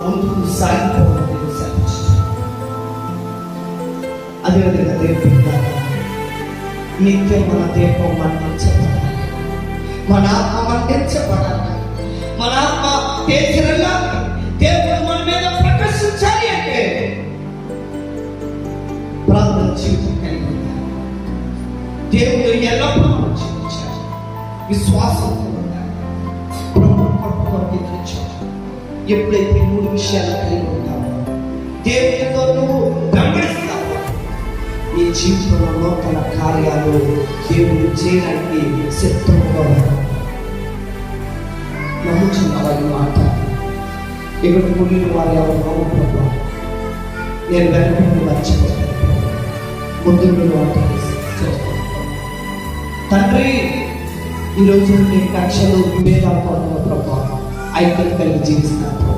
ముందుకు సాగిపోవడం అదేవిధంగా దేవుడు నిత్యం మన దీపం మండించబడాలి, మన ఆత్మ మండించబడాలి, మన ఆత్మ తేజరగా దేవుడు మన మీద ప్రకాశించాలి అంటే ప్రార్థన జీవితం కలిగి ఉండాలి. దేవుడు ఎల్లప్పుడూ మనం జీవించాలి, విశ్వాసంతో ఉండాలి, ప్రభువు పట్టుకొని నిద్రించాలి. ఎప్పుడైతే 3 విషయాలు కలిగి ఉంటావో, దేవునితో నువ్వు గమనిస్తావు, నీ జీవితంలో నూతన కార్యాలు దేవుడు చేయడానికి సిద్ధంగా ఉన్నాడు. నమ్ముచున్న వారి మాట ఇక్కడ కూడిన వారు ఎవరు నమ్ముకుంటున్నా, నేను వెనక మర్చిపోతాను, ముందు మాట తండ్రి. ఈరోజు నీ కక్షలు విభేదాలు పడుతున్న ప్రభావం ఐక్యత కలిగి జీవిస్తాను.